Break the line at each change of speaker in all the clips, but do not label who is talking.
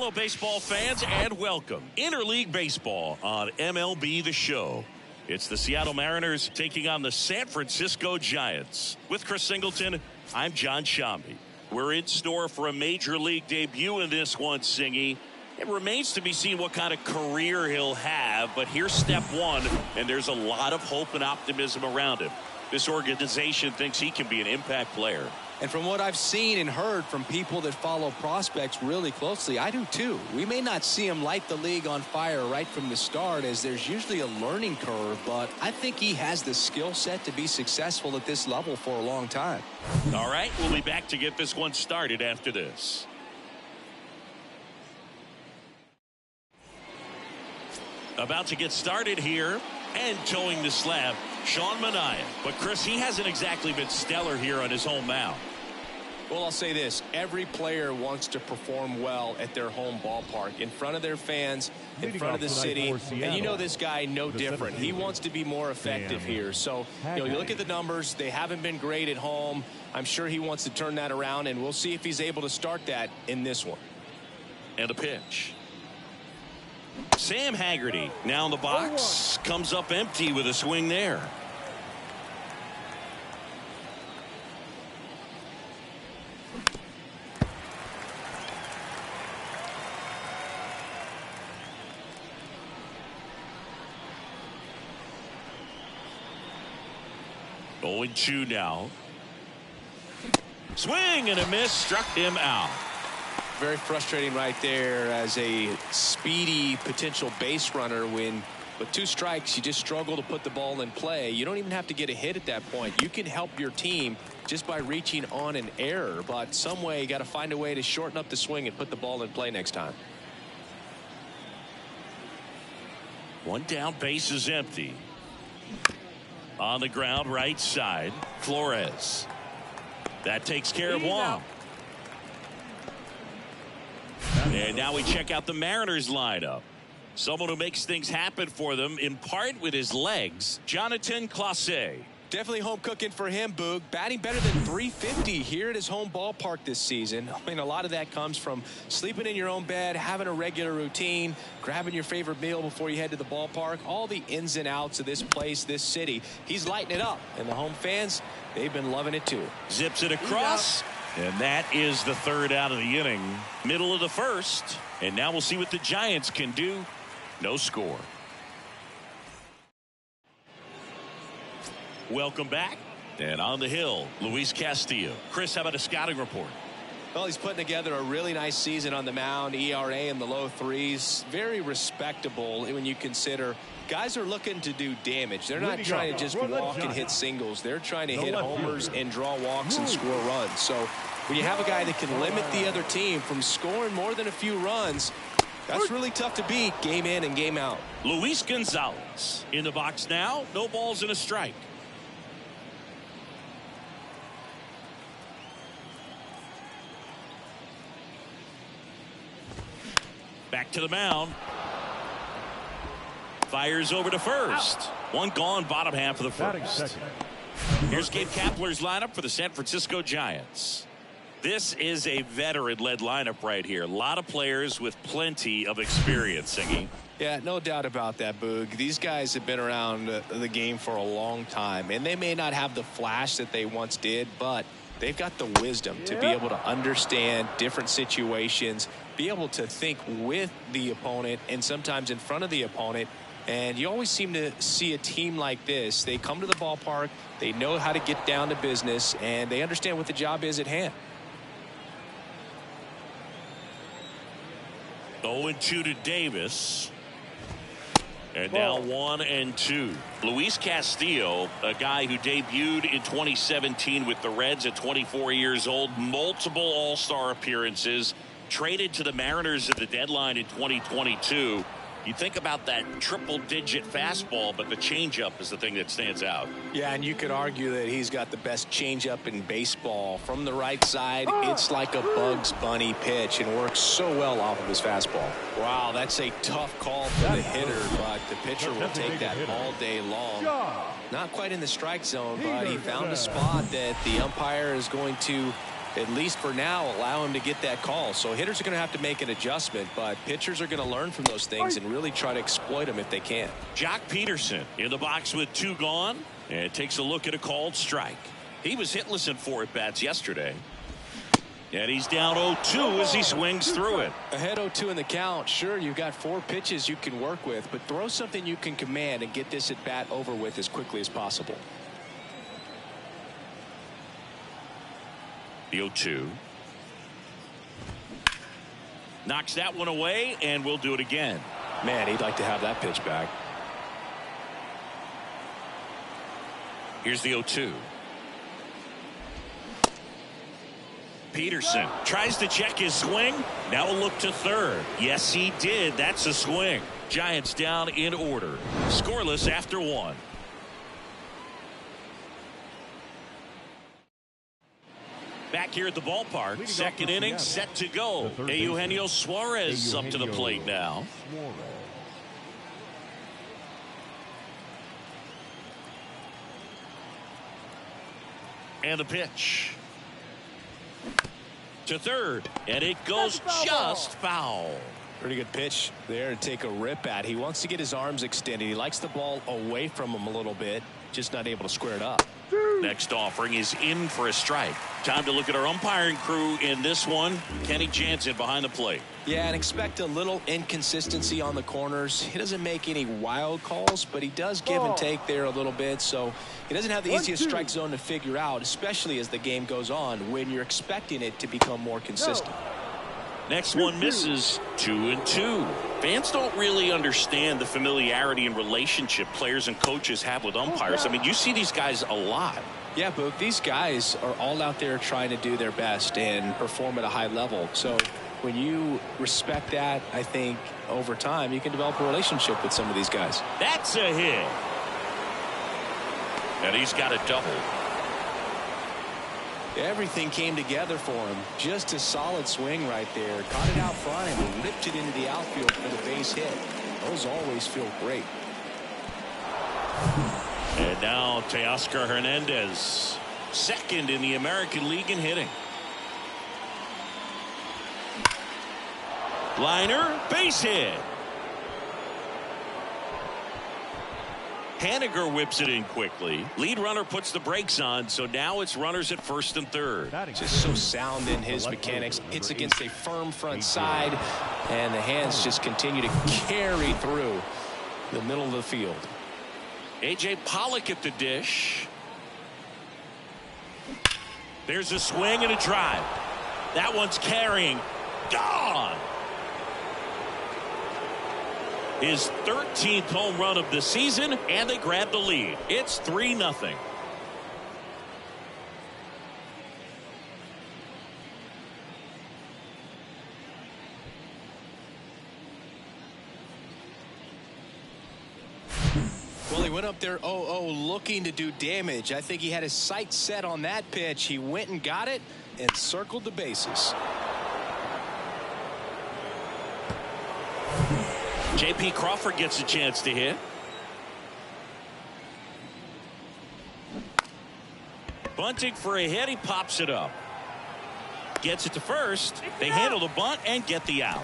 Hello, baseball fans, and welcome. Interleague Baseball on MLB The Show. It's the Seattle Mariners taking on the San Francisco Giants. With Chris Singleton, I'm John Shambi. We're in store for a major league debut in this one, Singy. It remains to be seen what kind of career he'll have, but here's step one, and there's a lot of hope and optimism around him. This organization thinks he can be an impact player.
And from what I've seen and heard from people that follow prospects really closely, I do too. We may not see him light the league on fire right from the start, as there's usually a learning curve, but I think he has the skill set to be successful at this level for a long time.
All right, we'll be back to get this one started after this. About to get started here, and towing the slab, Sean Manaea. But Chris, he hasn't exactly been stellar here on his home mound.
Well, I'll say this. Every player wants to perform well at their home ballpark, in front of their fans, in front of the city. And you know this guy no different. He wants to be more effective here. So, you look at the numbers. They haven't been great at home. I'm sure he wants to turn that around, and we'll see if he's able to start that in this one.
And a pitch. Sam Haggerty now in the box, comes up empty with a swing there. Going 2 now. Swing and a miss, struck him out.
Very frustrating right there as a speedy potential base runner. When with 2 strikes you just struggle to put the ball in play. You don't even have to get a hit at that point. You can help your team just by reaching on an error, but some way you got to find a way to shorten up the swing and put the ball in play next time.
1 down, base is empty. On the ground, right side, Flores. That takes care of one. And now we check out the Mariners lineup. Someone who makes things happen for them, in part with his legs, Jonathan Clase.
Definitely home cooking for him, Boog. Batting better than .350 here at his home ballpark this season. I mean, a lot of that comes from sleeping in your own bed, having a regular routine, grabbing your favorite meal before you head to the ballpark. All the ins and outs of this place, this city. He's lighting it up. And the home fans, they've been loving it too.
Zips it across. And that is the 3rd out of the inning. Middle of the 1st. And now we'll see what the Giants can do. No score. Welcome back. And on the hill, Luis Castillo. Chris, how about a scouting report?
Well, he's putting together a really nice season on the mound. ERA in the low 3s. Very respectable when you consider guys are looking to do damage. They're not trying to just walk and hit singles. They're trying to hit homers and draw walks and score runs. So when you have a guy that can limit the other team from scoring more than a few runs, that's really tough to beat game in and game out.
Luis Gonzalez in the box now. No balls and a strike. Back to the mound. Fires over to first. 1 gone, bottom half of the 1st. Here's Gabe Kapler's lineup for the San Francisco Giants. This is a veteran-led lineup right here. A lot of players with plenty of experience, Singy.
Yeah, no doubt about that, Boog. These guys have been around the game for a long time, and they may not have the flash that they once did, but they've got the wisdom to be able to understand different situations, be able to think with the opponent and sometimes in front of the opponent. And you always seem to see a team like this. They come to the ballpark, they know how to get down to business, and they understand what the job is at hand.
0-2 to Davis. And now 1-2. Luis Castillo, a guy who debuted in 2017 with the Reds at 24 years old, multiple All-Star appearances, traded to the Mariners at the deadline in 2022. You think about that triple-digit fastball, but the changeup is the thing that stands out.
Yeah, and you could argue that he's got the best changeup in baseball. From the right side, it's like a Bugs Bunny pitch and works so well off of his fastball. Wow, that's a tough call for the hitter, but the pitcher will take that all day long. Not quite in the strike zone, but he found a spot that the umpire is going to at least for now, allow him to get that call. So hitters are going to have to make an adjustment, but pitchers are going to learn from those things and really try to exploit them if they can.
Jock Peterson in the box with 2 gone, and takes a look at a called strike. He was hitless in 4 at-bats yesterday. And he's down 0-2 as he swings through it.
Ahead 0-2 in the count. Sure, you've got 4 pitches you can work with, but throw something you can command and get this at-bat over with as quickly as possible.
The 0-2. Knocks that one away, and we'll do it again.
Man, he'd like to have that pitch back.
Here's the 0-2. Peterson tries to check his swing. Now a look to third. Yes, he did. That's a swing. Giants down in order. Scoreless after 1. Back here at the ballpark. Second inning set to go. Eugenio Suarez up to the plate now. And the pitch. To third, and it goes just foul.
Pretty good pitch there to take a rip at. He wants to get his arms extended. He likes the ball away from him a little bit, just not able to square it up.
Next offering is in for a strike. Time to look at our umpiring crew in this one. Kenny Jansen behind the plate.
Yeah, and expect a little inconsistency on the corners. He doesn't make any wild calls, but he does give and take there a little bit. So he doesn't have the easiest strike zone to figure out, especially as the game goes on when you're expecting it to become more consistent.
Next one misses. 2-2. Fans don't really understand the familiarity and relationship players and coaches have with umpires. I mean, you see these guys a lot.
Yeah, Boog, these guys are all out there trying to do their best and perform at a high level. So when you respect that, I think over time you can develop a relationship with some of these guys.
That's a hit. And he's got a double.
Everything came together for him. Just a solid swing right there. Caught it out front and ripped it into the outfield for the base hit. Those always feel great.
And now Teoscar Hernandez, second in the American League in hitting. Liner, base hit. Haniger whips it in quickly. Lead runner puts the brakes on, so now it's runners at first and third.
Just so sound in his mechanics. Hits against a firm front side, and the hands just continue to carry through the middle of the field.
A.J. Pollock at the dish. There's a swing and a drive. That one's carrying. Gone. His 13th home run of the season, and they grab the lead. It's 3-0.
Well, he went up there 0-0 looking to do damage. I think he had his sights set on that pitch. He went and got it and circled the bases.
J.P. Crawford gets a chance to hit. Bunting for a hit. He pops it up. Gets it to first. They handle the bunt and get the out.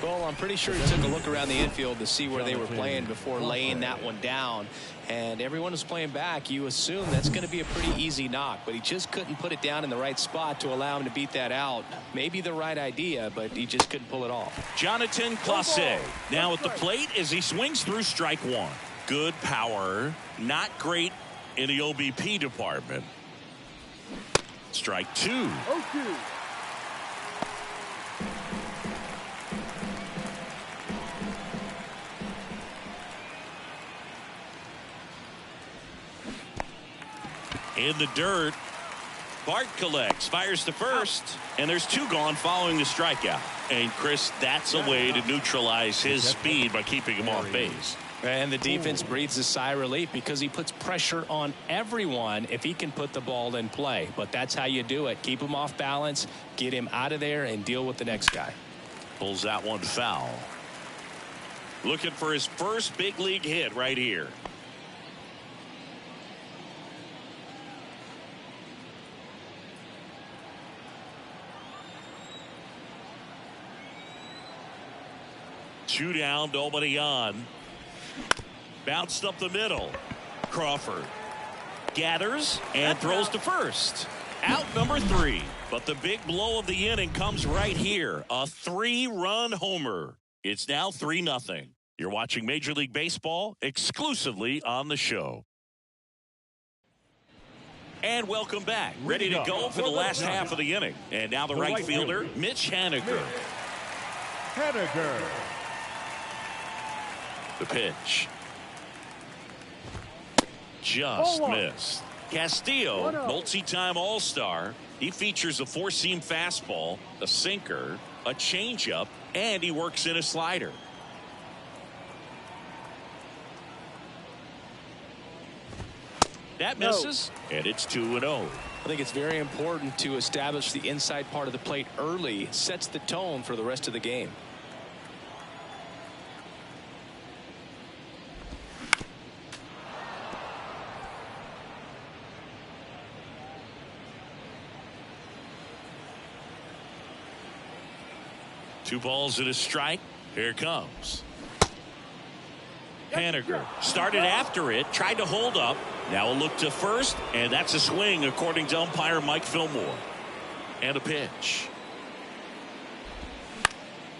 Well, I'm pretty sure he took a look around the infield to see where they were playing before laying that one down. And everyone was playing back. You assume that's going to be a pretty easy knock, but he just couldn't put it down in the right spot to allow him to beat that out. Maybe the right idea, but he just couldn't pull it off.
Jonathan Clase now at the plate as he swings through strike 1. Good power, not great in the OBP department. Strike 2.
0-2.
In the dirt, Bart collects, fires to first, and there's 2 gone following the strikeout. And Chris, that's a way to neutralize his speed by keeping him off base.
And the defense breathes a sigh of relief because he puts pressure on everyone if he can put the ball in play. But that's how you do it. Keep him off balance, get him out of there, and deal with the next guy.
Pulls that one foul. Looking for his first big league hit right here. 2 down, nobody on. Bounced up the middle. Crawford gathers and throws to first. Out number 3. But the big blow of the inning comes right here. A 3-run homer. It's now 3-0. You're watching Major League Baseball exclusively on the show. And welcome back. Ready to go for the last half of the inning. And now the right fielder, Mitch Haniger. The pitch. Just missed. Castillo, multi-time All-Star. He features a 4-seam fastball, a sinker, a changeup, and he works in a slider. That misses, and it's 2-0.
I think it's very important to establish the inside part of the plate early. It sets the tone for the rest of the game.
Two balls and a strike. Here it comes. Haniger started after it, tried to hold up. Now a look to first, and that's a swing according to umpire Mike Fillmore. And a pitch.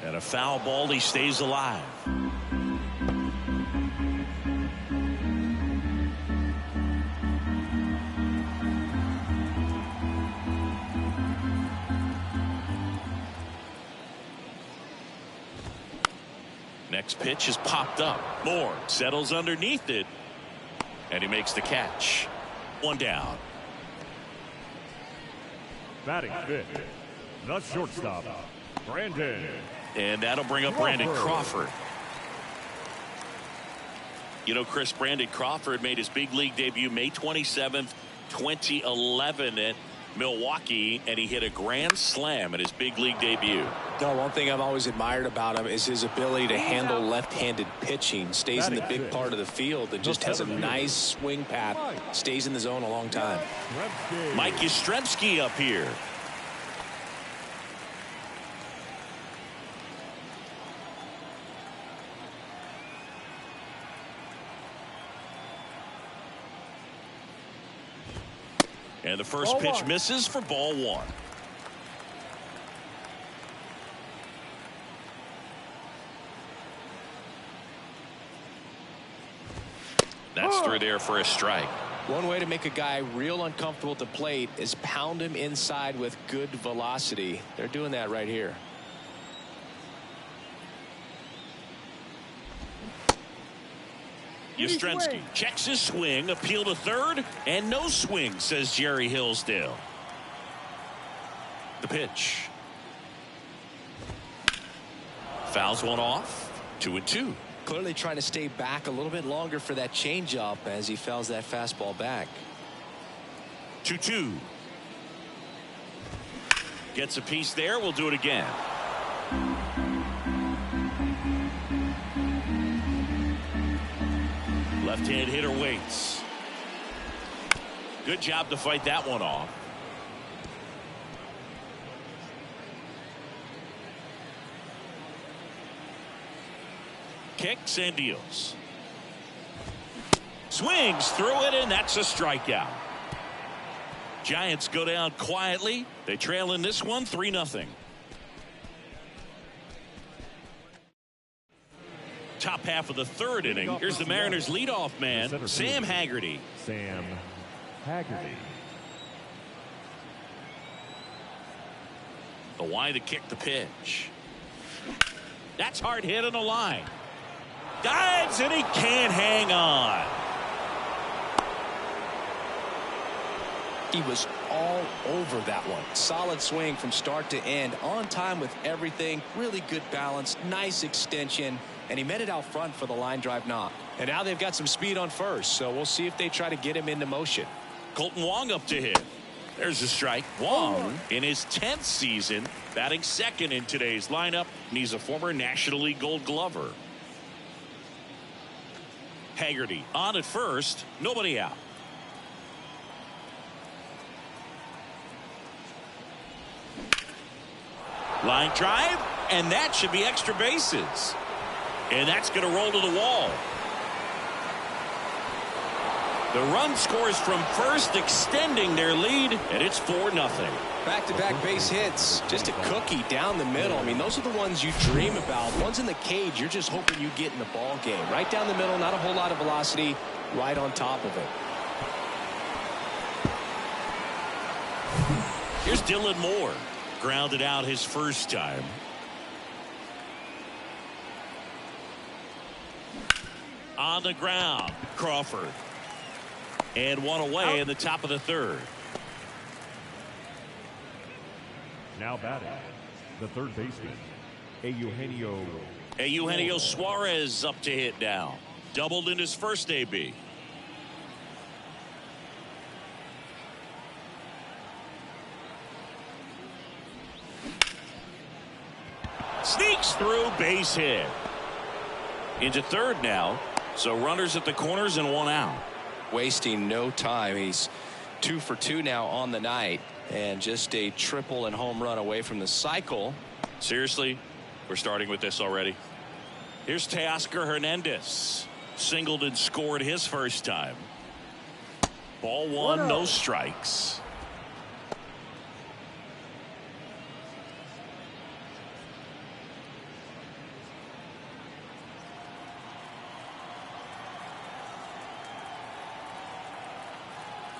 And a foul ball. He stays alive. Next pitch is popped up. Moore settles underneath it, and he makes the catch. 1 down.
Batting fifth, the shortstop, Brandon.
And that'll bring up Brandon Crawford. You know, Chris, Brandon Crawford made his big league debut May 27th, 2011 at Milwaukee, and he hit a grand slam at his big league debut.
No, one thing I've always admired about him is his ability to handle left-handed pitching. Stays in the big part of the field and just has a nice swing path. Stays in the zone a long time.
Mike Yastrzemski up here. And the first pitch misses for ball 1. That's through there for a strike.
One way to make a guy real uncomfortable at the plate is pound him inside with good velocity. They're doing that right here.
Yastrzemski checks his swing, appeal to third, and no swing, says Jerry Hillsdale. The pitch. Fouls one off. 2-2.
Clearly trying to stay back a little bit longer for that changeup as he fouls that fastball back.
2-2. Gets a piece there. We'll do it again. Left-hand hitter waits. Good job to fight that one off. Kicks and deals. Swings through it, and that's a strikeout. Giants go down quietly. They trail in this one 3-0. Top half of the third inning. Here's the Mariners leadoff man, Sam Haggerty.
Sam Haggerty.
The wide to kick the pitch. That's hard hit on the line. Dives, and he can't hang on.
He was all over that one. Solid swing from start to end. On time with everything. Really good balance. Nice extension. And he met it out front for the line drive knock. And now they've got some speed on first. So we'll see if they try to get him into motion.
Colton Wong up to hit. There's a strike. Wong in his 10th season batting second in today's lineup. And he's a former National League Gold Glover. Haggerty on at first. Nobody out. Line drive, and that should be extra bases. And that's going to roll to the wall. The run scores from first, extending their lead, and it's 4-0.
Back-to-back base hits, just a cookie down the middle. I mean, those are the ones you dream about. Ones in the cage, you're just hoping you get in the ball game. Right down the middle, not a whole lot of velocity, right on top of it.
Here's Dylan Moore, grounded out his first time. On the ground, Crawford. And one away in the top of the third.
Now batting, the third baseman,
Eugenio Suarez up to hit now. Doubled in his first AB. Sneaks through, base hit. Into third now. So runners at the corners and one out.
Wasting no time. He's 2 for 2 now on the night, and just a triple and home run away from the cycle.
Seriously, we're starting with this already. Here's Teoscar Hernandez. Singled and scored his first time. Ball one, no strikes.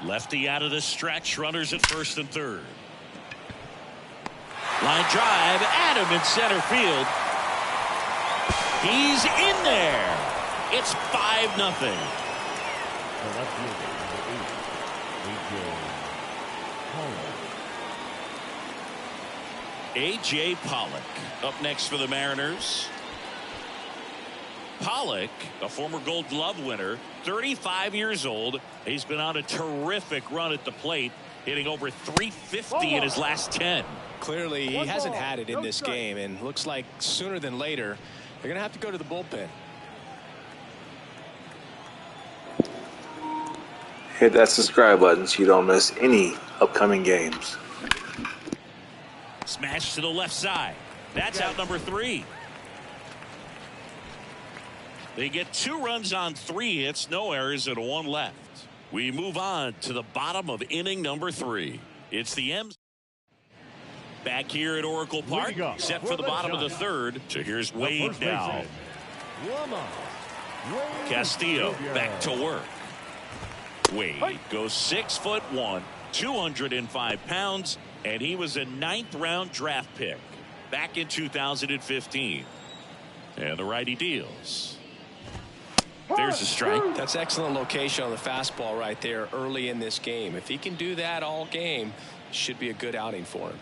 Lefty out of the stretch. Runners at first and third. Line drive. Adam in center field. He's in there. It's 5-0.
the left fielder, number 8,
A.J. Pollock up next for the Mariners. Pollock, a former Gold Glove winner, 35 years old. He's been on a terrific run at the plate, hitting over 350 in his last 10.
Clearly, he hasn't had it in this game, and looks like sooner than later, they're going to have to go to the bullpen.
Hit that subscribe button so you don't miss any upcoming games.
Smash to the left side. That's out number 3. They get 2 runs on 3 hits, no errors, and 1 left. We move on to the bottom of inning number 3. It's the M's. Back here at Oracle Park, set for the bottom of the third. So here's Wade now. Castillo back to work. Wade goes 6'1", 205 pounds, and he was a 9th round draft pick back in 2015. And the righty deals. There's a strike.
That's excellent location on the fastball right there early in this game. If he can do that all game, should be a good outing for him.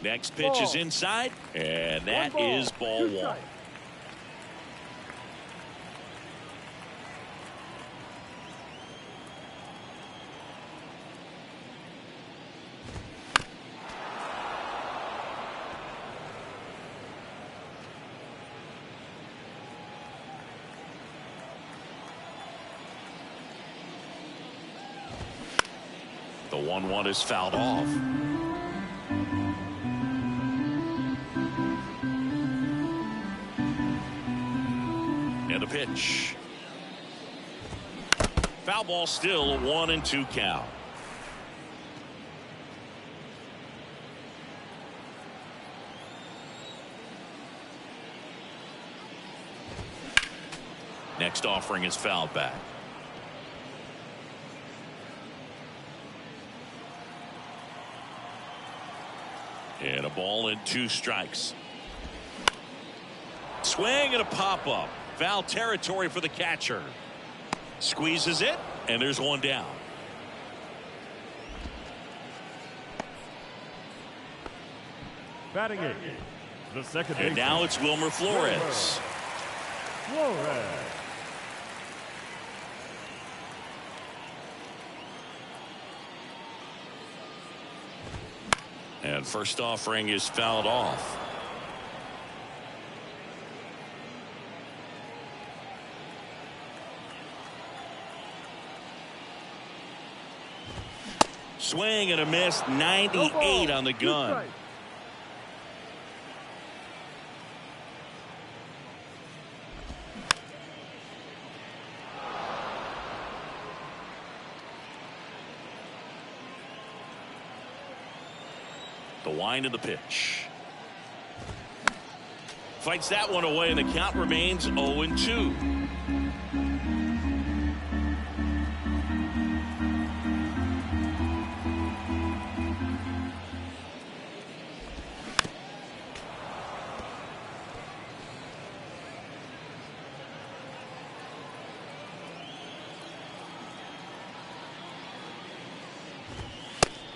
Next pitch is inside, and that is ball 1. The 1-1 is fouled off. And a pitch. Foul ball still, 1-2 count. Next offering is fouled back. And a ball and 2 strikes. Swing and a pop-up. Foul territory for the catcher. Squeezes it, and there's 1 down.
batting 8, the second
And
baseman.
now it's Wilmer Flores.
Flores.
And first offering is fouled off. Swing and a miss. 98 on the gun. The wind of the pitch. Fights that one away, and the count remains 0-2.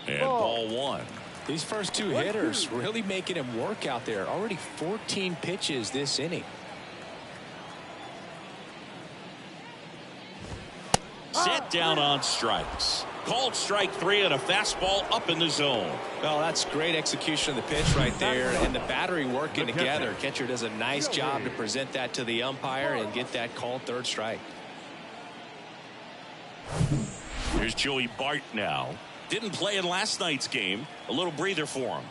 And ball one.
These first two hitters really making him work out there. Already 14 pitches this inning.
Set down on strikes. Called strike 3 and a fastball up in the zone.
Well, that's great execution of the pitch right there, and the battery working together. Catcher does a nice job to present that to the umpire and get that called third strike.
Here's Joey Bart now. Didn't play in last night's game. A little breather for him.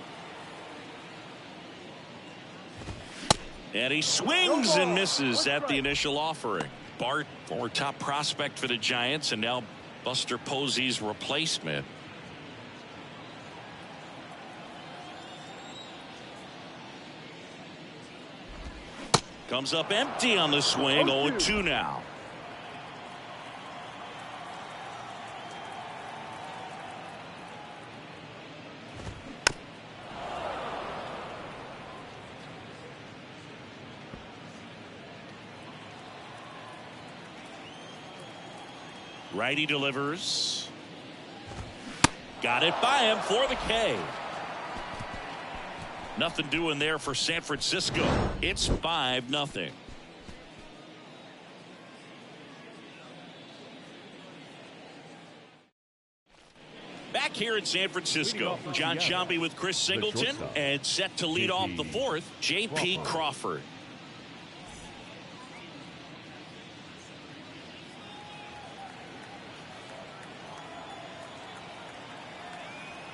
And he swings and misses at the initial offering. Bart, former top prospect for the Giants, and now Buster Posey's replacement. Comes up empty on the swing. 0-2 now. Righty delivers. Got it by him for the K. Nothing doing there for San Francisco. It's 5-0. Back here in San Francisco, John Sciambi with Chris Singleton, and set to lead off the fourth, J.P. Crawford.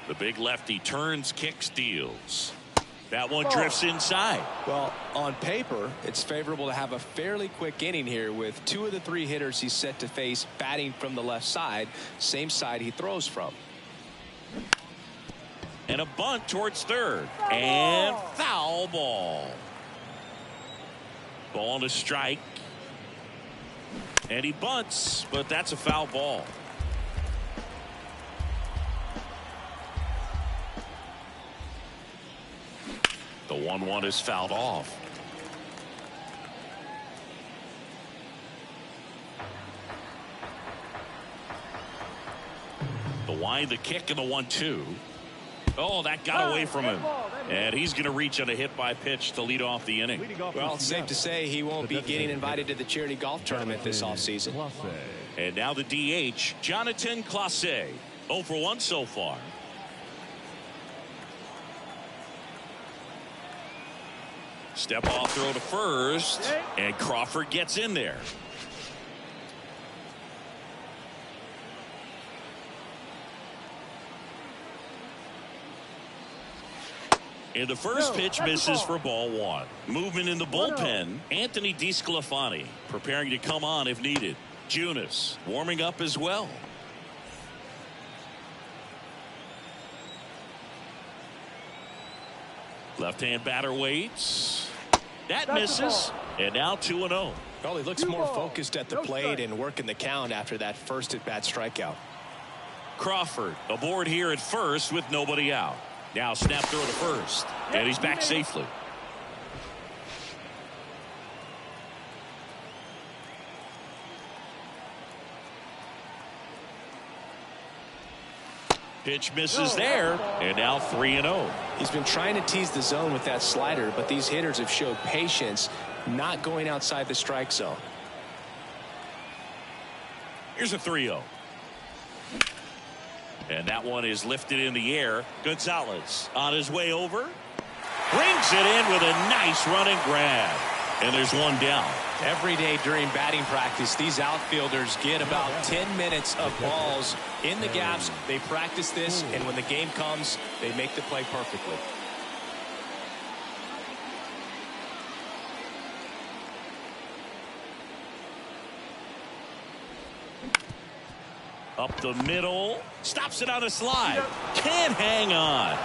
The big lefty turns, kicks, deals. That one drifts inside.
Well, on paper, it's favorable to have a fairly quick inning here with 2 of the 3 hitters he's set to face batting from the left side, same side he throws from.
And a bunt towards third. And foul ball. Ball to strike. And he bunts, but that's a foul ball. The 1-1 is fouled off. The wind, the kick, and the 1-2. Oh, that got away from him. And he's going to reach on a hit by pitch to lead off the inning.
Well, it's safe to say he won't be getting invited to the charity golf tournament this offseason.
And now the DH, Jonathan Clase. 0 for 1 so far. Step off throw to first, and Crawford gets in there. And the first pitch misses for ball 1. Movement in the bullpen. Anthony DeSclafani preparing to come on if needed. Junis warming up as well. Left-hand batter waits. That misses. And now 2-0.
Well, he looks more focused at the plate and working the count after that first at-bat strikeout.
Crawford aboard here at first with nobody out. Now snap throw to first. And he's back safely. Pitch misses there, and now 3-0.
He's been trying to tease the zone with that slider, but these hitters have showed patience, not going outside the strike zone.
Here's a 3-0. And that one is lifted in the air. Gonzalez on his way over. Brings it in with a nice running grab. And there's one down.
Every day during batting practice, these outfielders get about 10 minutes of balls in the gaps. They practice this, and when the game comes, they make the play perfectly.
Up the middle. Stops it on a slide. Can't hang on.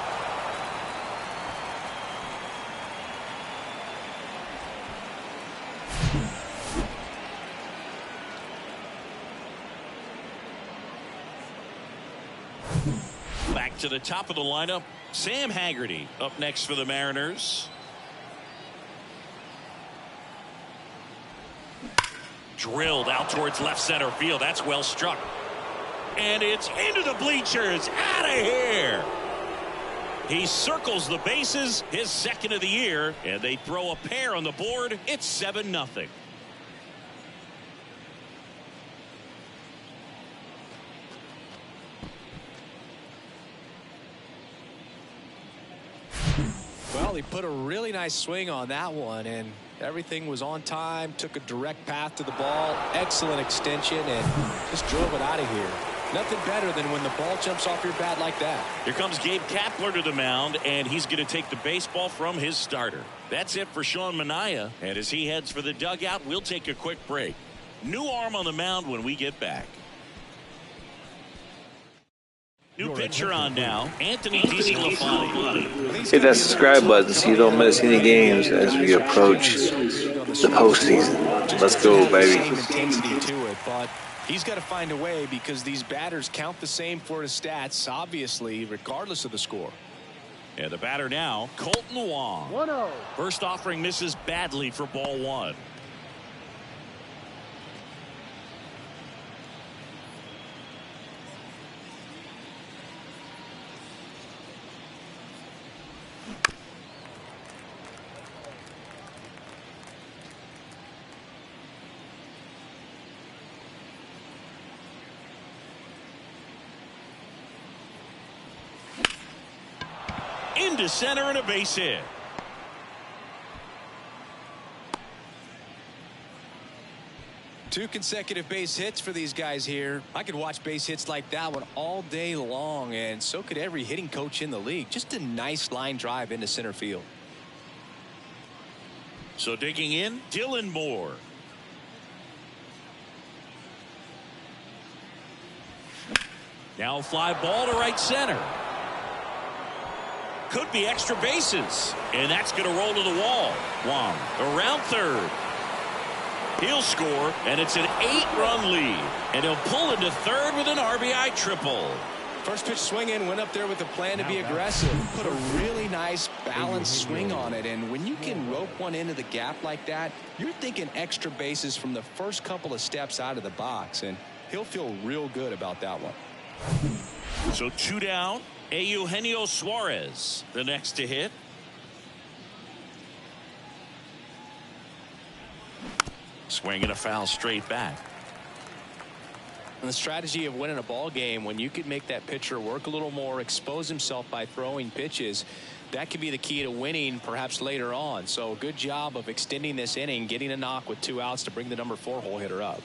Back to the top of the lineup. Sam Haggerty up next for the Mariners. Drilled out towards left center field. That's well struck. And it's into the bleachers. Out of here. He circles the bases, his second of the year, and they throw a pair on the board. It's 7-0.
Well, he put a really nice swing on that one, and everything was on time. Took a direct path to the ball. Excellent extension, and just drove it out of here. Nothing better than when the ball jumps off your bat like that.
Here comes Gabe Kapler to the mound, and he's going to take the baseball from his starter. That's it for Sean Manaea, and as he heads for the dugout, we'll take a quick break. New arm on the mound when we get back. New pitcher on now, Anthony DeSclafani.
Hit that subscribe button so you don't miss any games as we approach the postseason. Let's go, baby.
Intensity to it, but he's got to find a way because these batters count the same for his stats, obviously, regardless of the score.
And the batter now, Colton Wong.
1-0.
First offering misses badly for ball one. Into center and a base hit.
Two consecutive base hits for these guys here. I could watch base hits like that one all day long, and so could every hitting coach in the league. Just a nice line drive into center field.
So digging in, Dylan Moore. Now a fly ball to right center. Could be extra bases, and that's going to roll to the wall. Wong around third. He'll score, and it's an 8-run lead, and he'll pull into third with an RBI triple.
First pitch swing in, went up there with a plan to be aggressive. Put a really nice balanced swing on it, and when you can rope one into the gap like that, you're thinking extra bases from the first couple of steps out of the box, and he'll feel real good about that one.
So 2 down. Eugenio Suarez, the next to hit. Swing and a foul straight back.
And the strategy of winning a ball game, when you can make that pitcher work a little more, expose himself by throwing pitches, that could be the key to winning perhaps later on. So good job of extending this inning, getting a knock with 2 outs to bring the number 4 hole hitter up.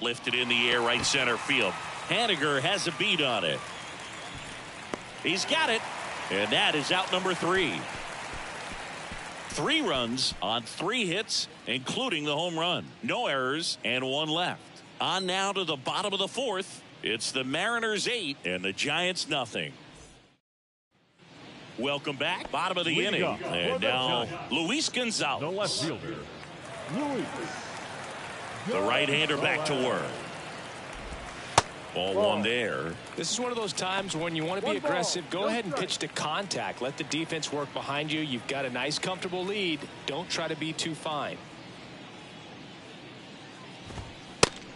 Lifted in the air right center field. Haniger has a beat on it. He's got it, and that is out number 3. 3 runs on 3 hits, including the home run. No errors and 1 left. On now to the bottom of the 4th. It's the Mariners 8 and the Giants nothing. Welcome back. Bottom of the inning. And now Luis Gonzalez.
The left fielder, Luis.
The right-hander back to work. Ball 1 there.
This is one of those times when you want to be aggressive. Go ahead and pitch to contact. Let the defense work behind you. You've got a nice, comfortable lead. Don't try to be too fine.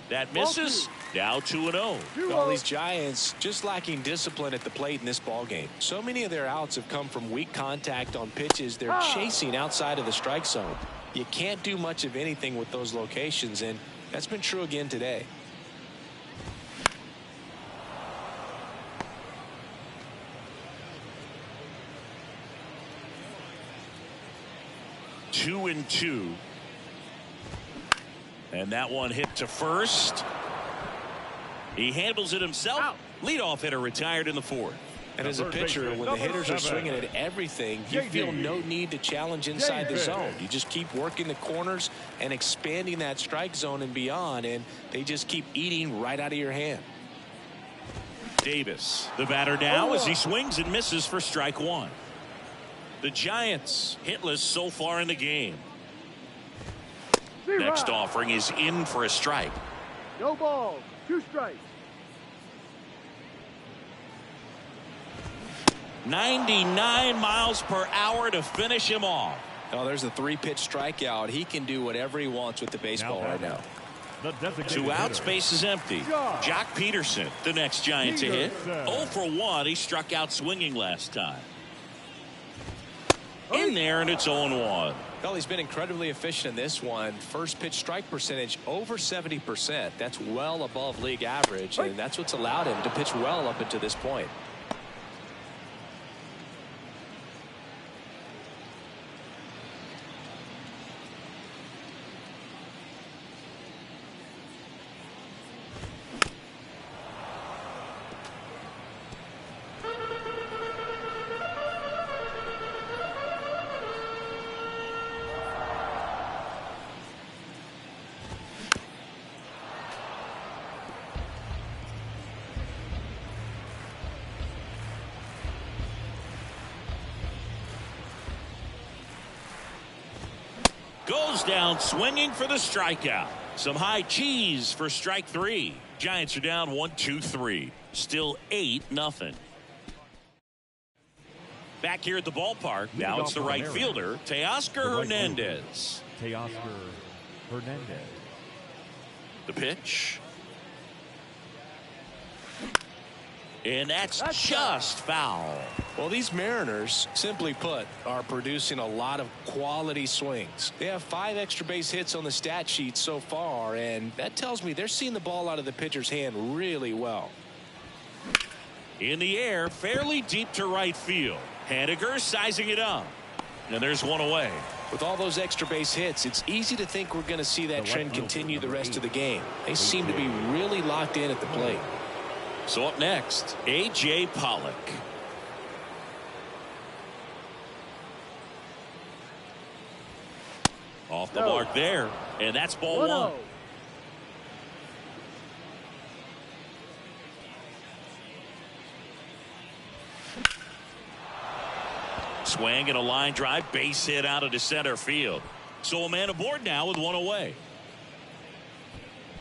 That misses. Now 2-0.
All these Giants just lacking discipline at the plate in this ball game. So many of their outs have come from weak contact on pitches they're chasing outside of the strike zone. You can't do much of anything with those locations, and that's been true again today.
2-2. And that one hit to first. He handles it himself.
Out.
Leadoff hitter retired in the fourth.
And as a pitcher, when the hitters are swinging at everything, you feel no need to challenge inside the zone. You just keep working the corners and expanding that strike zone and beyond, and they just keep eating right out of your hand.
Davis, the batter now, as he swings and misses for strike one. The Giants hitless so far in the game. Next offering is in for a strike.
No balls, 2 strikes.
99 miles per hour to finish him off.
Oh, there's a 3-pitch strikeout. He can do whatever he wants with the baseball right now.
2 outs, base is empty. Jock Peterson, the next Giant to hit. 0 for 1. He struck out swinging last time. In there, and it's 0-1.
Well, he's been incredibly efficient in this one. First pitch strike percentage over 70%. That's well above league average, and that's what's allowed him to pitch well up until this point.
Goes down swinging for the strikeout. Some high cheese for strike 3. Giants are down 1-2-3. Still 8-0. Back here at the ballpark. Now it's the right fielder, Teoscar Hernandez.
Teoscar Hernandez.
The pitch. And that's just foul.
Well, these Mariners, simply put, are producing a lot of quality swings. They have 5 extra base hits on the stat sheet so far, and that tells me they're seeing the ball out of the pitcher's hand really well.
In the air, fairly deep to right field. Haniger sizing it up. And there's one away.
With all those extra base hits, it's easy to think we're going to see that trend continue the rest of the game. They seem to be really locked in at the plate.
So up next, A.J. Pollock. Off the mark there, and that's ball 1. Swing and a line drive, base hit out into center field. So a man aboard now with 1 away.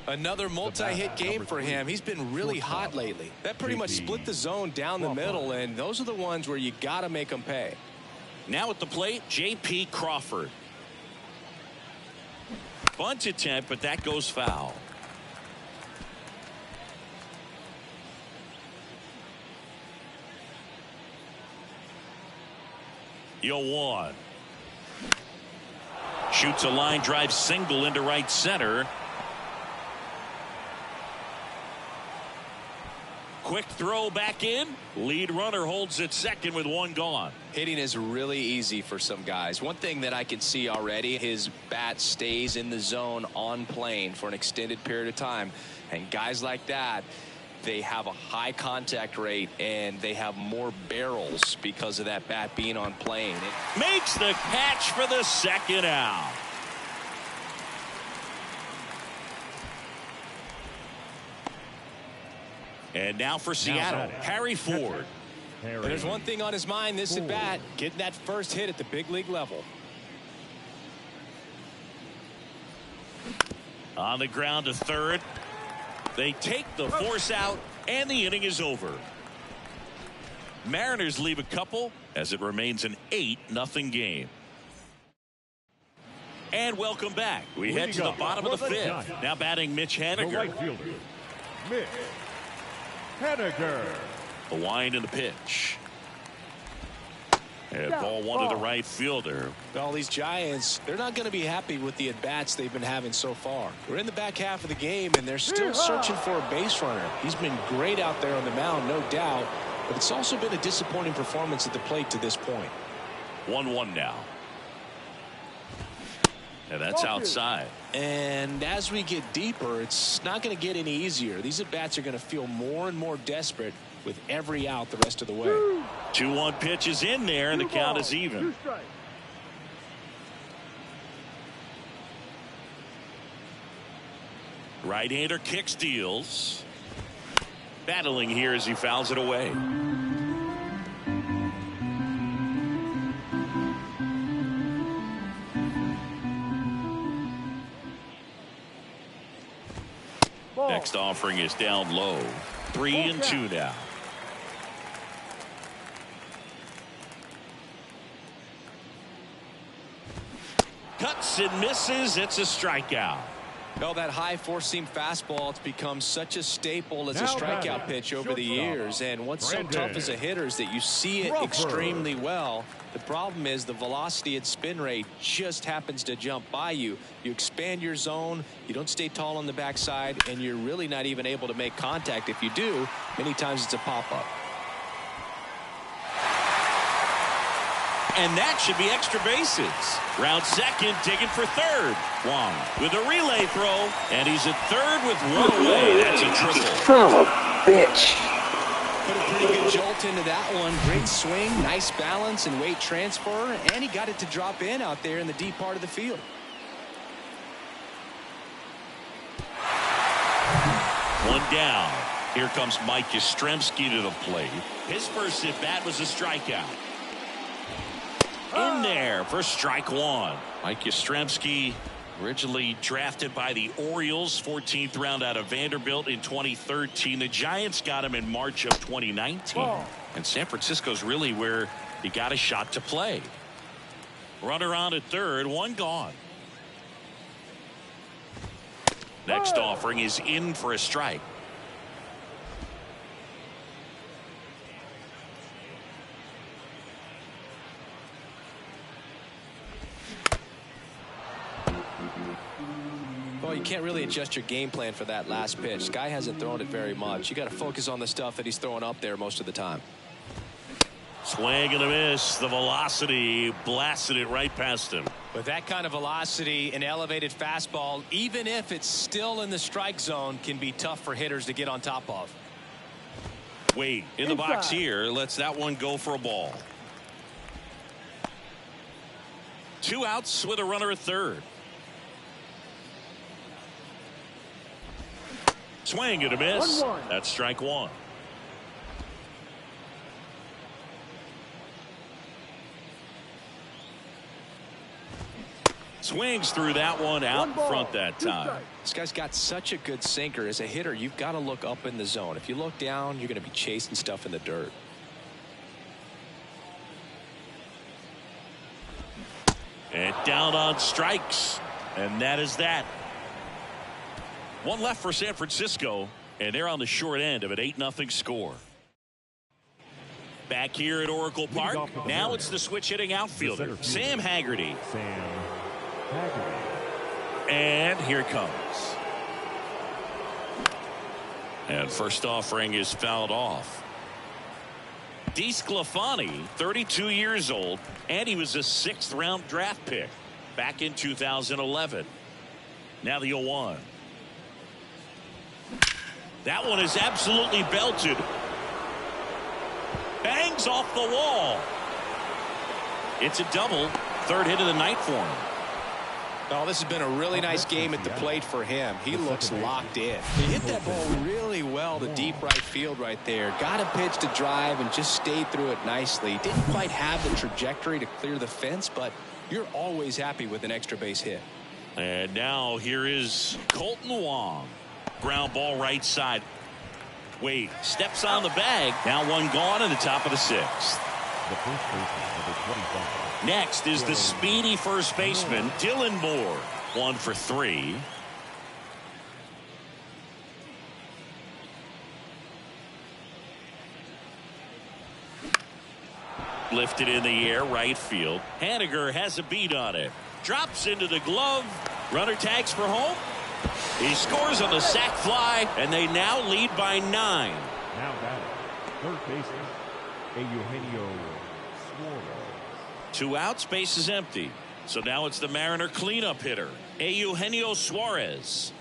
Another multi-hit game for him. He's been really hot lately. That pretty much split the zone down the middle, and those are the ones where you got to make them pay.
Now at the plate, J.P. Crawford. Bunt attempt, but that goes foul. One. Shoots a line drive single into right center. Quick throw back in. Lead runner holds at second with 1 gone.
Hitting is really easy for some guys. One thing that I can see already, his bat stays in the zone on plane for an extended period of time. And guys like that, they have a high contact rate and they have more barrels because of that bat being on plane.
Makes the catch for the second out. And now for Seattle, Harry Ford.
And there's one thing on his mind this at bat, getting that first hit at the big league level.
On the ground to third. They take the force out, and the inning is over. Mariners leave a couple as it remains an 8-0 game. And welcome back. We head to the bottom of the 5th. Now batting Mitch Haniger.
The right fielder, Mitch Haniger.
The wind and the pitch. And ball 1 to the right fielder.
Well, these Giants, they're not going to be happy with the at-bats they've been having so far. We're in the back half of the game, and they're still searching for a base runner. He's been great out there on the mound, no doubt, but it's also been a disappointing performance at the plate to this point.
1-1 now. And that's outside.
And as we get deeper, it's not going to get any easier. These at-bats are going to feel more and more desperate with every out the rest of the way.
2-1 pitch is in there, and the count is even. Right-hander kicks, deals. Battling here as he fouls it away. Next offering is down low. 3-2 now. Cuts and misses. It's a strikeout.
Well, that high four-seam fastball, it's become such a staple as a strikeout pitch over the years. And what's so tough as a hitter is that you see it extremely well. The problem is the velocity and spin rate just happens to jump by you. You expand your zone, you don't stay tall on the backside, and you're really not even able to make contact. If you do, many times it's a pop-up.
And that should be extra bases. Round second, digging for third. Wong with a relay throw, and he's at third with one away. That's a triple.
Son of a bitch.
Put a pretty good jolt into that one. Great swing, nice balance and weight transfer, and he got it to drop in out there in the deep part of the field.
One down. Here comes Mike Yastrzemski to the plate. His first at bat was a strikeout. In there for strike one. Mike Yastrzemski, originally drafted by the Orioles, 14th round out of Vanderbilt in 2013. The Giants got him in March of 2019. And San Francisco's really where he got a shot to play. Runner on at third, one gone. Next offering is in for a strike.
Well, you can't really adjust your game plan for that last pitch. Guy hasn't thrown it very much. You got to focus on the stuff that he's throwing up there most of the time.
Swing and a miss. The velocity blasted it right past him.
With that kind of velocity, an elevated fastball, even if it's still in the strike zone, can be tough for hitters to get on top of.
Wait, in the box here, lets that one go for a ball. 2 outs with a runner at third. Swing and a miss. That's strike one. Swings through that one out in front that time.
This guy's got such a good sinker. As a hitter, you've got to look up in the zone. If you look down, you're going to be chasing stuff in the dirt.
And down on strikes. And that is that. One left for San Francisco, and they're on the short end of an 8-0 score. Back here at Oracle Park, now it's the switch-hitting outfielder, Sam Haggerty. And here it comes. And first offering is fouled off. DeSclafani, 32 years old, and he was a 6th-round draft pick back in 2011. Now the 0-1. That one is absolutely belted. Bangs off the wall. It's a double. 3rd hit of the night for him.
Oh, this has been a really nice game at the plate for him. He looks locked in. He hit that ball really well to deep right field right there. Got a pitch to drive and just stayed through it nicely. Didn't quite have the trajectory to clear the fence, but you're always happy with an extra base hit.
And now here is Colton Wong. Ground ball right side. Wade steps on the bag. Now one gone in the top of the 6th. Next is the speedy first baseman, Dylan Moore. 1 for 3. Lifted in the air, right field. Haniger has a beat on it. Drops into the glove. Runner tags for home. He scores on the sac fly, and they now lead by 9.
Now batting, third baseman, Eugenio Suarez.
2 outs, base is empty. So now it's the Mariner cleanup hitter, Eugenio Suarez.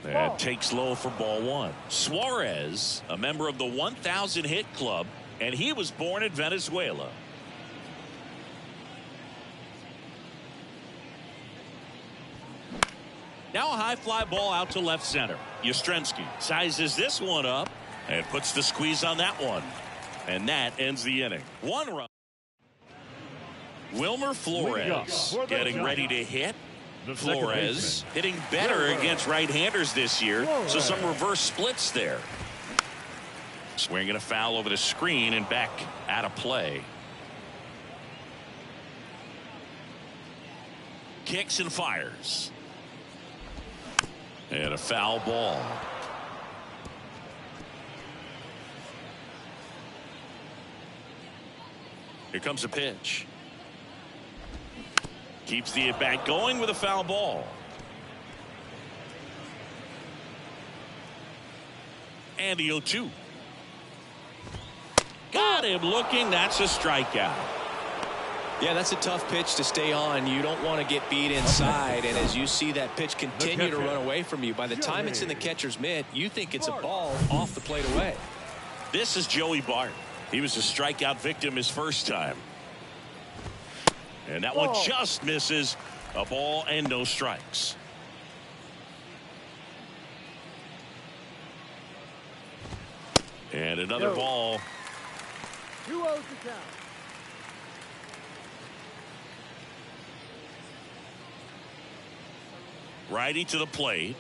And takes low for ball one. Suarez, a member of the 1,000 hit club, and he was born in Venezuela. Now a high fly ball out to left center. Yastrzemski sizes this one up and puts the squeeze on that one. And that ends the inning. One run. Wilmer Flores getting ready to hit. Flores hitting better against right-handers this year, so some reverse splits there. Swinging a foul over the screen and back out of play. Kicks and fires. And a foul ball. Here comes a pitch. Keeps the at-bat going with a foul ball. And the 0-2. Got him looking. That's a strikeout.
Yeah, that's a tough pitch to stay on. You don't want to get beat inside, and as you see that pitch continue to run away from you, by the time it's in the catcher's mitt, you think it's a ball off the plate away.
This is Joey Bart. He was a strikeout victim his first time. And that one just misses. A ball and no strikes. And another ball.
2-0 to count.
Righty to the plate.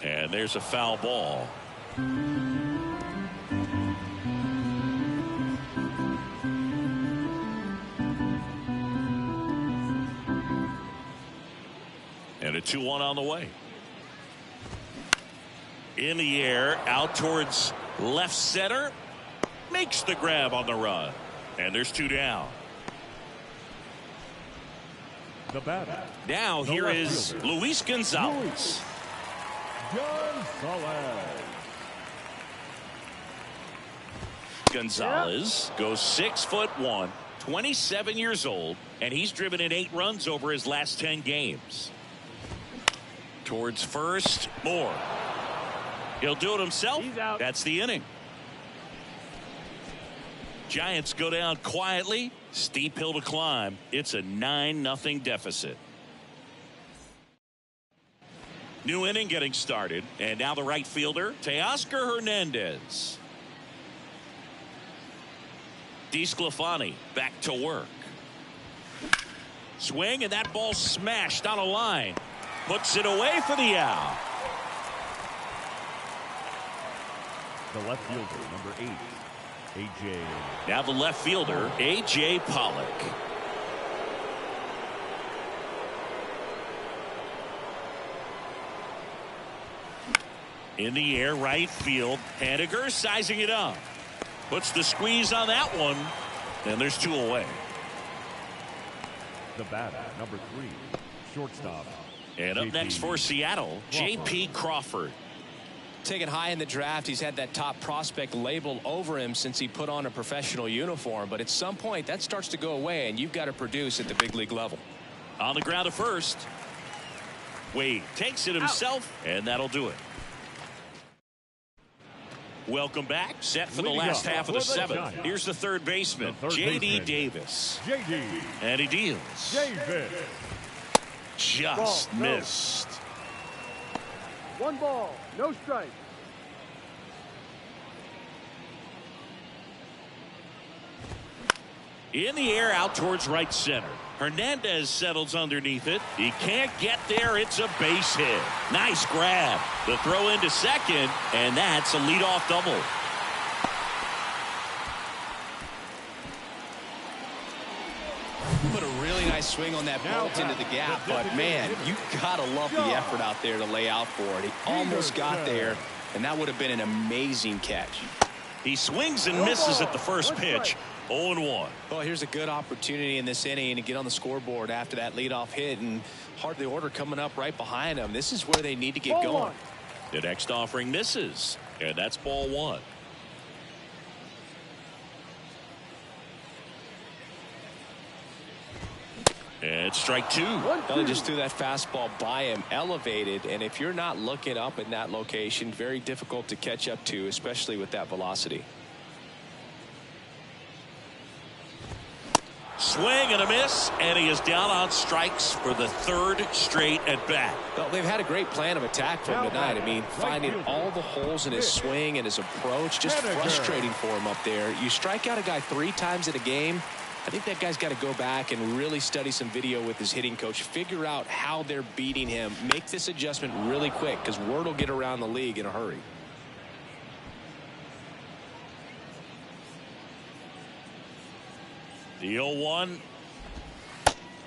And there's a foul ball. And a 2-1 on the way. In the air, out towards left center. Makes the grab on the run. And there's 2 down.
The batter.
Now here is Luis Gonzalez. Gonzalez goes 6'1", 27 years old, and he's driven in 8 runs over his last 10 games. Towards first, Moore. He'll do it himself. That's the inning. Giants go down quietly. Steep hill to climb. It's a 9-0 deficit. New inning getting started. And now the right fielder, Teoscar Hernandez. DeSclafani back to work. Swing, and that ball smashed on a line. Puts it away for the out.
The left fielder, number 8, A.J.
Now the left fielder, A.J. Pollock. In the air, right field. Haniger sizing it up. Puts the squeeze on that one. And there's 2 away.
The batter, number 3, shortstop.
And up next for Seattle, J.P. Crawford.
Taken high in the draft, he's had that top prospect label over him since he put on a professional uniform. But at some point, that starts to go away, and you've got to produce at the big league level.
On the ground at first. Wade takes it himself, and that'll do it. Welcome back. Set for the last half of the 7th. Here's the third baseman, J.D. Davis.
J.D.
And he deals.
Davis.
Just missed.
1 ball, no strike.
In the air, out towards right center. Hernandez settles underneath it. He can't get there. It's a base hit. Nice grab. The throw into second, and that's a leadoff double.
Put a really nice swing on that bolt into the gap, but man, you gotta love the effort out there to lay out for it. He almost got there, and that would have been an amazing catch.
He swings and misses at the first pitch. 0-1.
Well, here's a good opportunity in this inning to get on the scoreboard after that leadoff hit, and hard the order coming up right behind them. This is where they need to get going.
The next offering misses, and that's ball 1. And strike two.
Well, just threw that fastball by him, elevated, and if you're not looking up in that location, very difficult to catch up to, especially with that velocity.
Swing and a miss, and he is down on strikes for the third straight at bat.
Well, they've had a great plan of attack for him tonight. I mean, finding all the holes in his swing and his approach, just frustrating for him up there. You strike out a guy 3 times in a game, I think that guy's got to go back and really study some video with his hitting coach, figure out how they're beating him, make this adjustment really quick, because word will get around the league in a hurry.
The 0-1.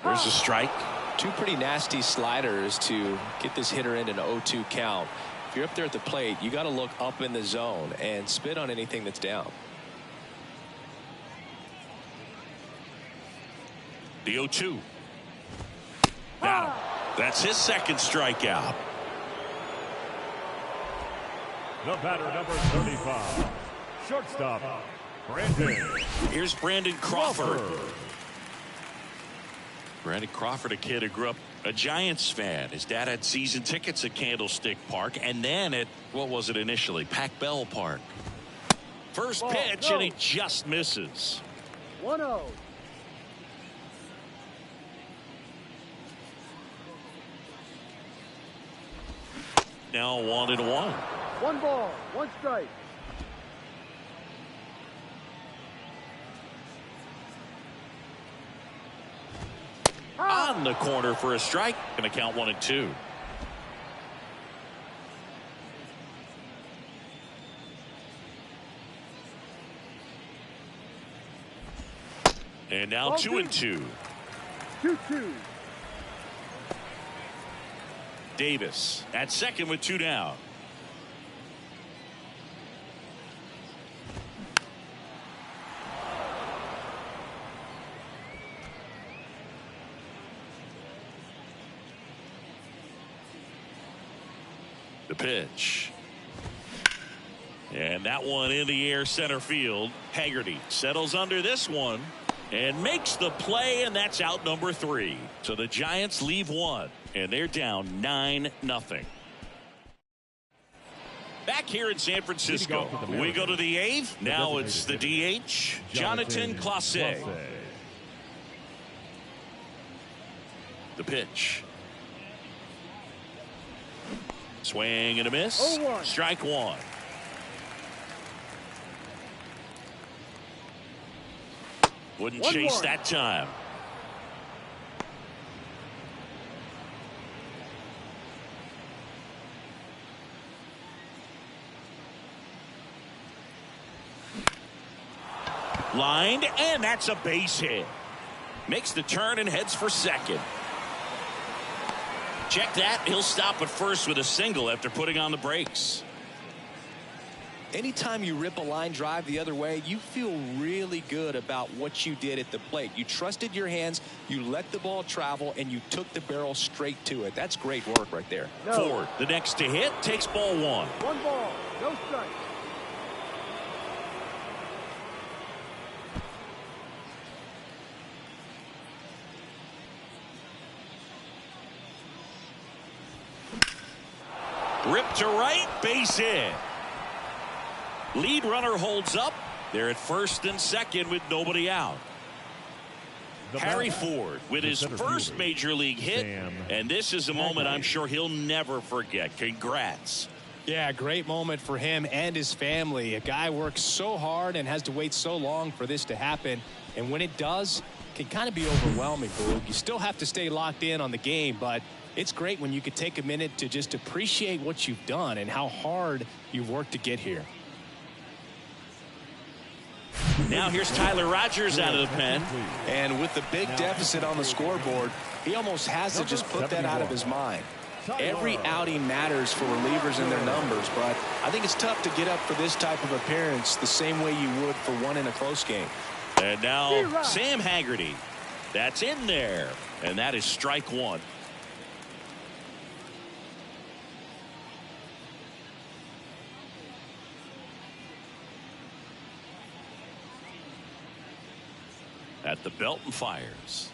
There's a strike.
2 pretty nasty sliders to get this hitter in an 0-2 count. If you're up there at the plate, you got to look up in the zone and spit on anything that's down.
The 0-2. Now, that's his second strikeout.
The batter, number 35, shortstop, Brandon.
Here's Brandon Crawford. Brandon Crawford, a kid who grew up a Giants fan. His dad had season tickets at Candlestick Park and then at, what was it initially, Pac Bell Park. First pitch, and he just misses.
1-0.
Now 1-1.
1 ball, 1 strike.
On the corner for a strike. Going to count 1-2. And now 2-2.
2-2.
Davis at second with 2 down. The pitch. And that one in the air center field. Haggerty settles under this one and makes the play, and that's out number 3. So the Giants leave 1, and they're down 9-0. Back here in San Francisco, we go to the 8th. Now it's the DH, Jonathan Clase. The pitch. Swing and a miss.
0-1.
Strike 1. Wouldn't chase that time. Lined, and that's a base hit. Makes the turn and heads for second. Check that. He'll stop at first with a single after putting on the brakes.
Anytime you rip a line drive the other way, you feel really good about what you did at the plate. You trusted your hands, you let the ball travel, and you took the barrel straight to it. That's great work right there.
Ford, the next to hit, takes ball 1.
1 ball, no strike.
Rip to right, base hit. Lead runner holds up. They're at first and second with nobody out. Harry Ford with his first major league hit, and this is a moment I'm sure he'll never forget. Congrats.
Yeah, great moment for him and his family. A guy works so hard and has to wait so long for this to happen, and when it does, it can kind of be overwhelming. You still have to stay locked in on the game, but it's great when you could take a minute to just appreciate what you've done and how hard you've worked to get here.
Now here's Tyler Rogers out of the pen.
And with the big deficit on the scoreboard, he almost has to just put that out of his mind. Every outing matters for relievers and their numbers, but I think it's tough to get up for this type of appearance the same way you would for one in a close game.
And now Sam Haggerty. That's in there, and that is strike 1. At the belt and fires.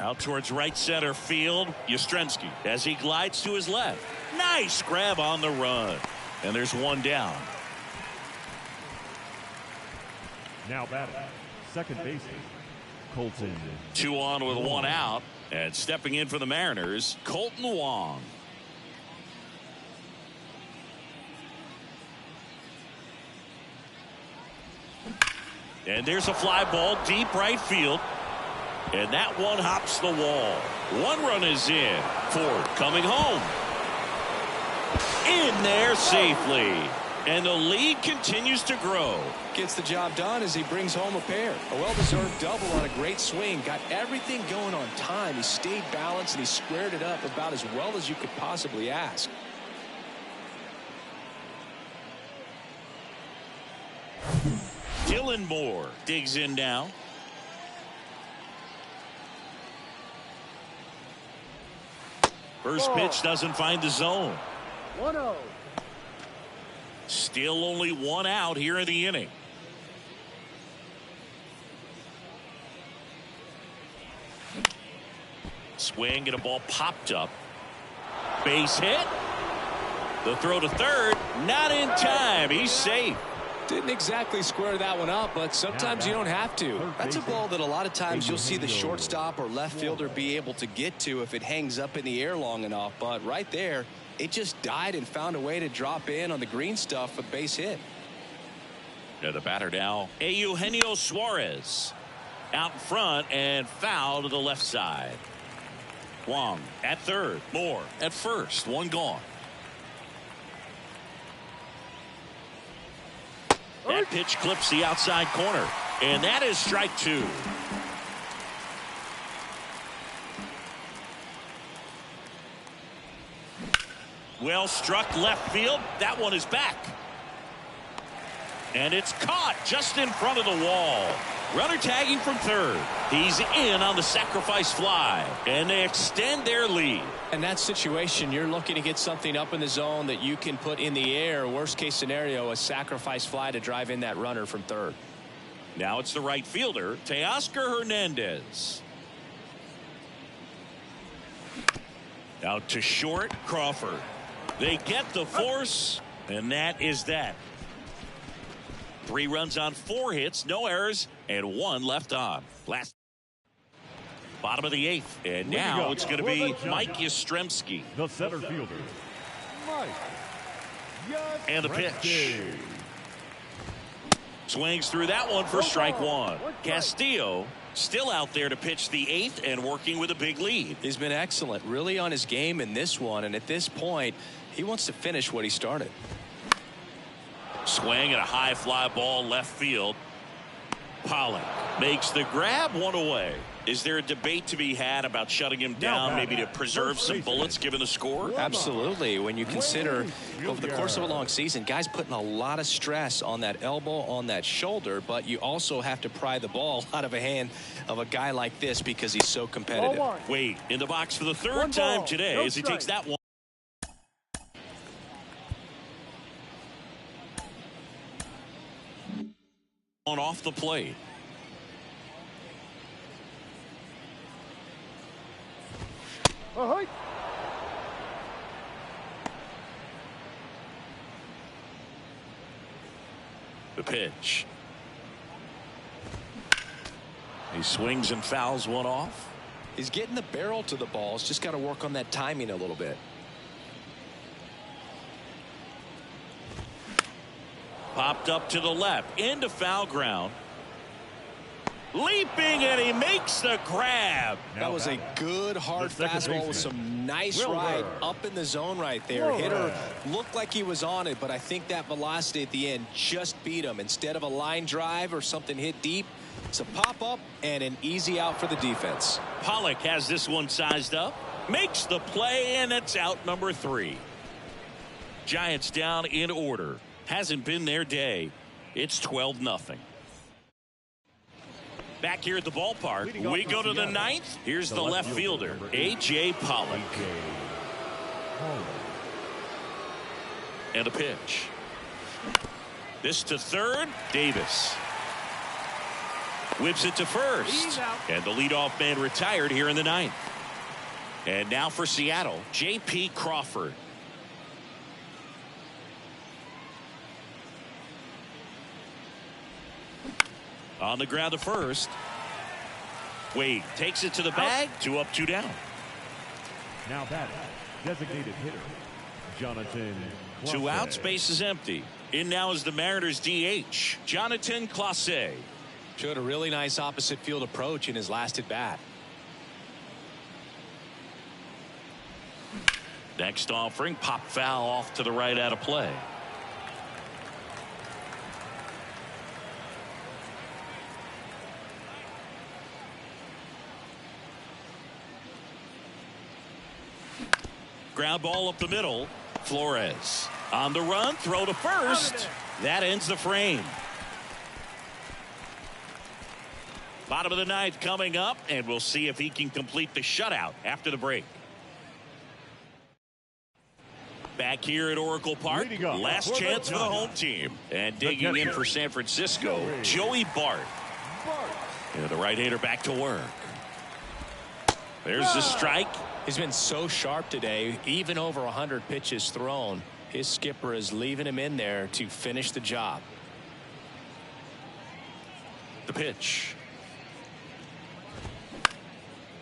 Out towards right center field, Yastrzemski as he glides to his left. Nice grab on the run. And there's one down.
Now batting, second baseman, Colton.
2 on with 1 out. And stepping in for the Mariners, Colton Wong. And there's a fly ball deep right field. And that one hops the wall. 1 run is in. Ford coming home. In there safely. And the lead continues to grow.
Gets the job done as he brings home a pair. A well-deserved double on a great swing. Got everything going on time. He stayed balanced and he squared it up about as well as you could possibly ask.
Dylan Moore digs in now. First pitch doesn't find the zone.
1-0.
Still only 1 out here in the inning. Swing and a ball popped up. Base hit. The throw to third. Not in time. He's safe.
Didn't exactly square that one up, but sometimes you don't have to. That's a ball that a lot of times you'll see the shortstop or left fielder be able to get to if it hangs up in the air long enough. But right there, it just died and found a way to drop in on the green stuff for the base hit.
Yeah, the batter now, Eugenio Suarez. Out in front and foul to the left side. Wong at third. Moore at first. 1 gone. That pitch clips the outside corner. And that is strike 2. Well struck left field. That one is back. And it's caught just in front of the wall. Runner tagging from third. He's in on the sacrifice fly. And they extend their lead.
In that situation, you're looking to get something up in the zone that you can put in the air. Worst case scenario, a sacrifice fly to drive in that runner from third.
Now it's the right fielder, Teoscar Hernandez. Out to short, Crawford. They get the force, and that is that. 3 runs on 4 hits, no errors, and 1 left on. Last bottom of the 8th, and now it's going to be Mike Yastrzemski.
The center fielder, Mike.
And the pitch. Swings through that one for strike 1. Castillo still out there to pitch the 8th and working with a big lead.
He's been excellent, really on his game in this one, and at this point, he wants to finish what he started.
Swing and a high fly ball left field. Pollock makes the grab, 1 away. Is there a debate to be had about shutting him down, maybe to preserve some bullets given the score?
Absolutely. When you consider over the course of a long season, guys putting a lot of stress on that elbow, on that shoulder, but you also have to pry the ball out of a hand of a guy like this because he's so competitive.
Wade in the box for the 3rd time today as he takes that one. On off the plate. The pitch. He swings and fouls one off.
He's getting the barrel to the ball. He's just got to work on that timing a little bit.
Popped up to the left into foul ground. Leaping, and he makes the grab.
That was a good hard fastball with some nice ride up in the zone right there. Hitter looked like he was on it, but I think that velocity at the end just beat him. Instead of a line drive or something hit deep, it's a pop up and an easy out for the defense.
Pollock has this one sized up, makes the play, and it's out number 3. Giants down in order. Hasn't been their day. It's 12-0. Back here at the ballpark, we go to the 9th. Here's the left fielder, A.J. Pollock. And a pitch. This to third, Davis. Whips it to first. And the leadoff man retired here in the ninth. And now for Seattle, J.P. Crawford. On the ground to first. Wade takes it to the bag. 2 up, 2 down.
Now batting, designated hitter, Jonathan Clase.
2 outs, base is empty. In now is the Mariners DH, Jonathan Clase.
Showed a really nice opposite field approach in his last at bat.
Next offering, pop foul off to the right out of play. Ground ball up the middle. Flores on the run, throw to first. That ends the frame. Bottom of the ninth coming up, and we'll see if he can complete the shutout after the break. Back here at Oracle Park, last chance for the home team. And digging in for San Francisco, Joey Bart. And the right-hander back to work. There's the strike.
He's been so sharp today, even over 100 pitches thrown. His skipper is leaving him in there to finish the job.
The pitch.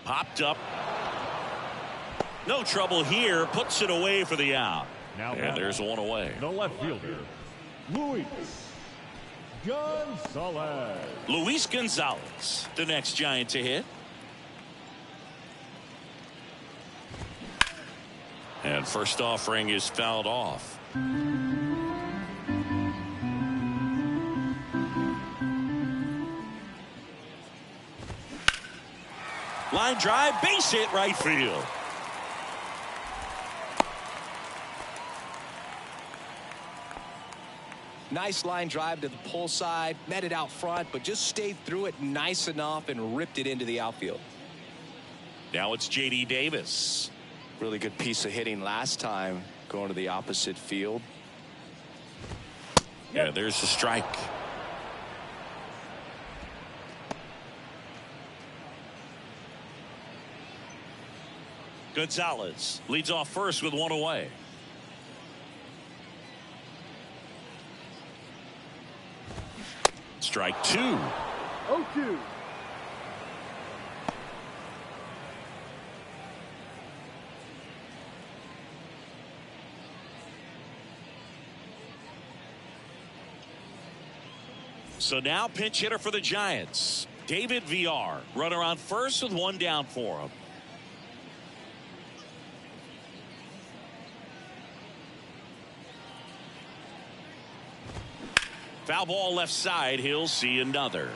Popped up. No trouble here. Puts it away for the out.
Now
and there's one away.
The left fielder, Luis Gonzalez.
Luis Gonzalez, the next Giant to hit. And first offering is fouled off. Line drive, base hit, right field.
Nice line drive to the pull side, met it out front, but just stayed through it nice enough and ripped it into the outfield.
Now it's J.D. Davis.
Really good piece of hitting last time, going to the opposite field.
Yeah, there's the strike. Gonzalez leads off first with one away. Strike 2.
0-2.
So now pinch hitter for the Giants, David VR. Runner on first with one down for him. Foul ball left side. He'll see another.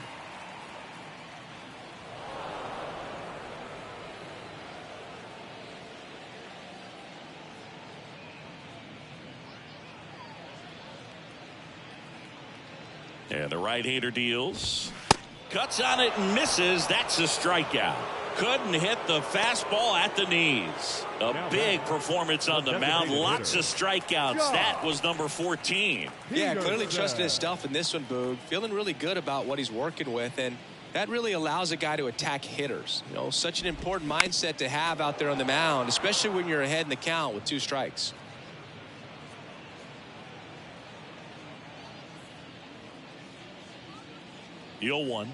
And the right-hander deals. Cuts on it and misses. That's a strikeout. Couldn't hit the fastball at the knees. A big performance on the mound. Lots of strikeouts. That was number 14.
Yeah, clearly trusting his stuff in this one, Boog. Feeling really good about what he's working with, and that really allows a guy to attack hitters. You know, such an important mindset to have out there on the mound, especially when you're ahead in the count with 2 strikes.
Deal 1.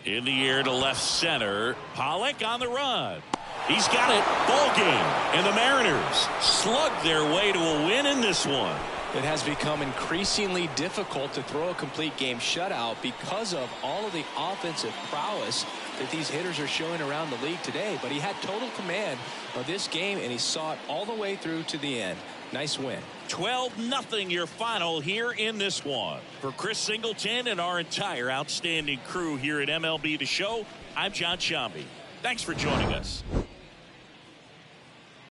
In the air to left center. Pollock on the run. He's got it. Ball game. And the Mariners slug their way to a win in this one.
It has become increasingly difficult to throw a complete game shutout because of all of the offensive prowess that these hitters are showing around the league today. But he had total command of this game, and he saw it all the way through to the end. Nice win.
12-0 your final here in this one. For Chris Singleton and our entire outstanding crew here at MLB The Show, I'm John Shambi. Thanks for joining us.